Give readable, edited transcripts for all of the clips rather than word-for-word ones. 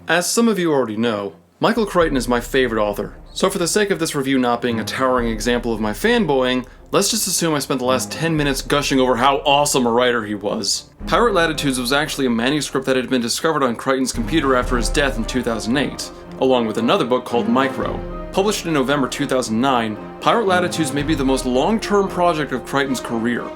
As some of you already know, Michael Crichton is my favorite author, so for the sake of this review not being a towering example of my fanboying, let's just assume I spent the last 10 minutes gushing over how awesome a writer he was. Pirate Latitudes was actually a manuscript that had been discovered on Crichton's computer after his death in 2008, along with another book called Micro. Published in November 2009, Pirate Latitudes may be the most long-term project of Crichton's career.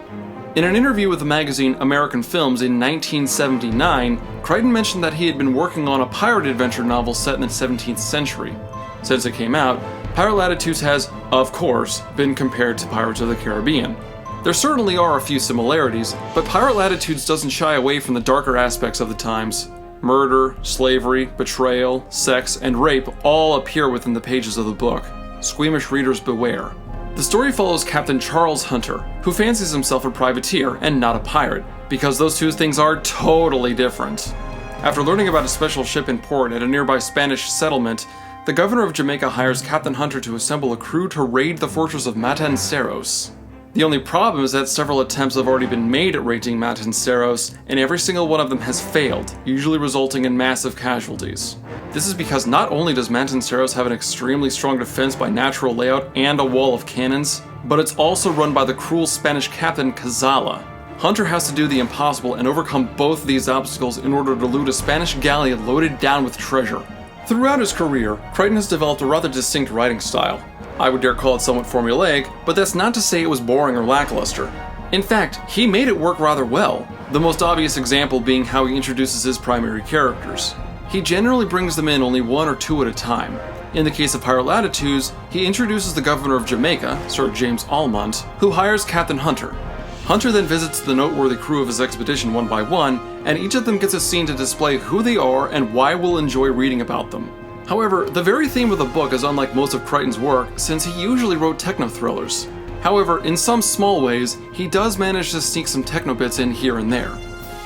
In an interview with the magazine American Films in 1979, Crichton mentioned that he had been working on a pirate adventure novel set in the 17th century. Since it came out, Pirate Latitudes has, of course, been compared to Pirates of the Caribbean. There certainly are a few similarities, but Pirate Latitudes doesn't shy away from the darker aspects of the times. Murder, slavery, betrayal, sex, and rape all appear within the pages of the book. Squeamish readers beware. The story follows Captain Charles Hunter, who fancies himself a privateer and not a pirate, because those two things are totally different. After learning about a special ship in port at a nearby Spanish settlement, the governor of Jamaica hires Captain Hunter to assemble a crew to raid the fortress of Matanceros. The only problem is that several attempts have already been made at raiding Matanceros, and every single one of them has failed, usually resulting in massive casualties. This is because not only does Matanceros have an extremely strong defense by natural layout and a wall of cannons, but it's also run by the cruel Spanish captain Cazalla. Hunter has to do the impossible and overcome both of these obstacles in order to loot a Spanish galleon loaded down with treasure. Throughout his career, Crichton has developed a rather distinct writing style. I would dare call it somewhat formulaic, but that's not to say it was boring or lackluster. In fact, he made it work rather well, the most obvious example being how he introduces his primary characters. He generally brings them in only one or two at a time. In the case of Pirate Latitudes, he introduces the governor of Jamaica, Sir James Almont, who hires Captain Hunter. Hunter then visits the noteworthy crew of his expedition one by one, and each of them gets a scene to display who they are and why we'll enjoy reading about them. However, the very theme of the book is unlike most of Crichton's work, since he usually wrote techno-thrillers. However, in some small ways, he does manage to sneak some techno bits in here and there.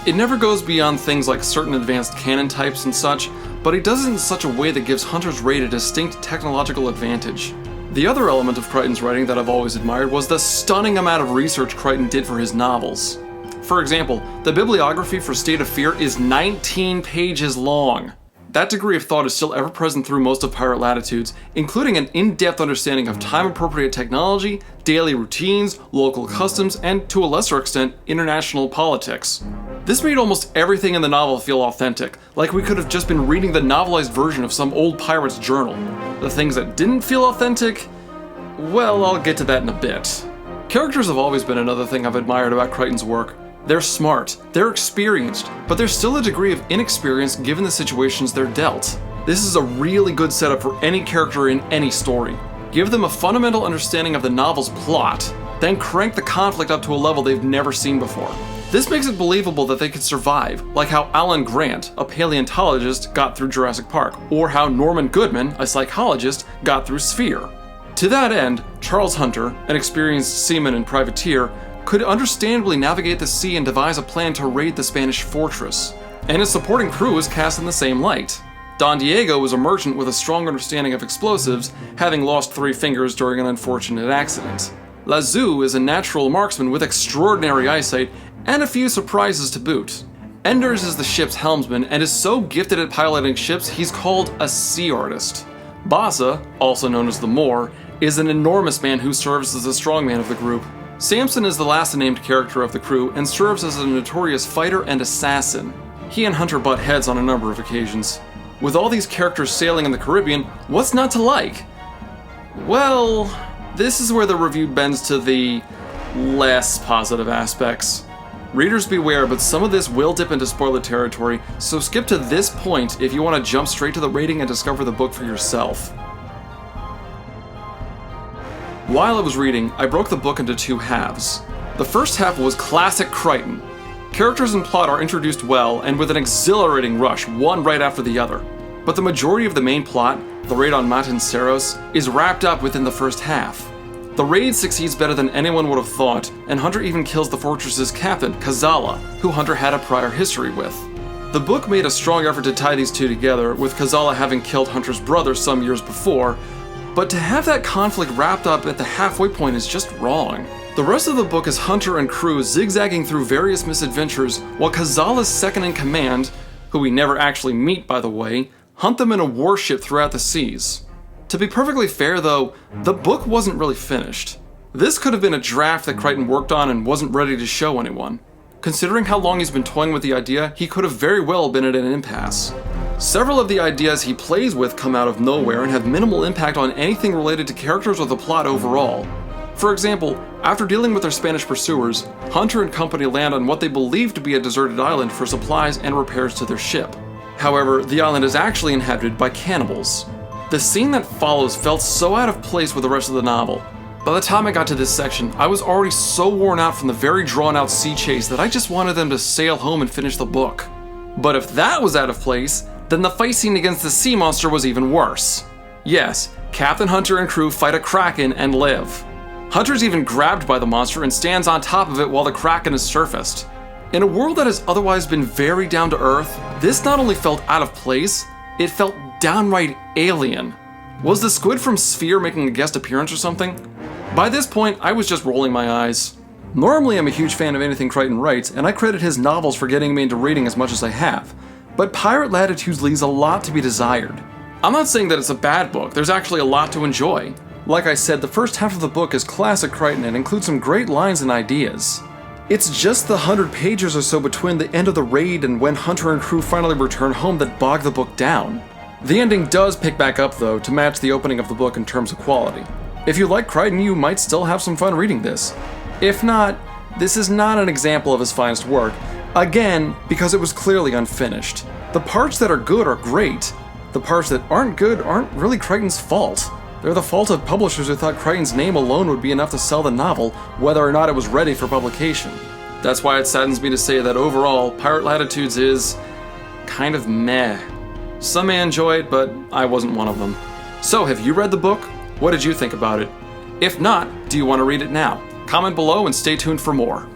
It never goes beyond things like certain advanced cannon types and such, but he does it in such a way that gives Hunter's raid a distinct technological advantage. The other element of Crichton's writing that I've always admired was the stunning amount of research Crichton did for his novels. For example, the bibliography for State of Fear is 19 pages long. That degree of thought is still ever present through most of Pirate Latitudes, including an in-depth understanding of time-appropriate technology, daily routines, local customs, and, to a lesser extent, international politics. This made almost everything in the novel feel authentic, like we could have just been reading the novelized version of some old pirate's journal. The things that didn't feel authentic? Well, I'll get to that in a bit. Characters have always been another thing I've admired about Crichton's work. They're smart, they're experienced, but there's still a degree of inexperience given the situations they're dealt. This is a really good setup for any character in any story. Give them a fundamental understanding of the novel's plot, then crank the conflict up to a level they've never seen before. This makes it believable that they could survive, like how Alan Grant, a paleontologist, got through Jurassic Park, or how Norman Goodman, a psychologist, got through Sphere. To that end, Charles Hunter, an experienced seaman and privateer, could understandably navigate the sea and devise a plan to raid the Spanish fortress. And his supporting crew was cast in the same light. Don Diego was a merchant with a strong understanding of explosives, having lost 3 fingers during an unfortunate accident. Lazoo is a natural marksman with extraordinary eyesight and a few surprises to boot. Enders is the ship's helmsman and is so gifted at piloting ships he's called a sea artist. Bassa, also known as the Moor, is an enormous man who serves as the strongman of the group. Samson is the last named character of the crew and serves as a notorious fighter and assassin. He and Hunter butt heads on a number of occasions. With all these characters sailing in the Caribbean, what's not to like? Well, this is where the review bends to the less positive aspects. Readers beware, but some of this will dip into spoiler territory, so skip to this point if you want to jump straight to the rating and discover the book for yourself. While I was reading, I broke the book into 2 halves. The first half was classic Crichton. Characters and plot are introduced well and with an exhilarating rush, one right after the other. But the majority of the main plot, the raid on Matanceros, is wrapped up within the first half. The raid succeeds better than anyone would have thought, and Hunter even kills the fortress's captain, Cazalla, who Hunter had a prior history with. The book made a strong effort to tie these two together, with Cazalla having killed Hunter's brother some years before, but to have that conflict wrapped up at the halfway point is just wrong. The rest of the book is Hunter and crew zigzagging through various misadventures while Kazala's second-in-command, who we never actually meet by the way, hunt them in a warship throughout the seas. To be perfectly fair though, the book wasn't really finished. This could have been a draft that Crichton worked on and wasn't ready to show anyone. Considering how long he's been toying with the idea, he could have very well been at an impasse. Several of the ideas he plays with come out of nowhere and have minimal impact on anything related to characters or the plot overall. For example, after dealing with their Spanish pursuers, Hunter and company land on what they believe to be a deserted island for supplies and repairs to their ship. However, the island is actually inhabited by cannibals. The scene that follows felt so out of place with the rest of the novel. By the time I got to this section, I was already so worn out from the very drawn-out sea chase that I just wanted them to sail home and finish the book. But if that was out of place, then the fight scene against the sea monster was even worse. Yes, Captain Hunter and crew fight a kraken and live. Hunter's even grabbed by the monster and stands on top of it while the kraken is surfaced. In a world that has otherwise been very down to earth, this not only felt out of place, it felt downright alien. Was the squid from Sphere making a guest appearance or something? By this point, I was just rolling my eyes. Normally I'm a huge fan of anything Crichton writes, and I credit his novels for getting me into reading as much as I have. But Pirate Latitudes leaves a lot to be desired. I'm not saying that it's a bad book, there's actually a lot to enjoy. Like I said, the first half of the book is classic Crichton and includes some great lines and ideas. It's just the 100 pages or so between the end of the raid and when Hunter and crew finally return home that bog the book down. The ending does pick back up though, to match the opening of the book in terms of quality. If you like Crichton, you might still have some fun reading this. If not, this is not an example of his finest work, again, because it was clearly unfinished. The parts that are good are great. The parts that aren't good aren't really Crichton's fault. They're the fault of publishers who thought Crichton's name alone would be enough to sell the novel, whether or not it was ready for publication. That's why it saddens me to say that overall, Pirate Latitudes is kind of meh. Some may enjoy it, but I wasn't one of them. So, have you read the book? What did you think about it? If not, do you want to read it now? Comment below and stay tuned for more.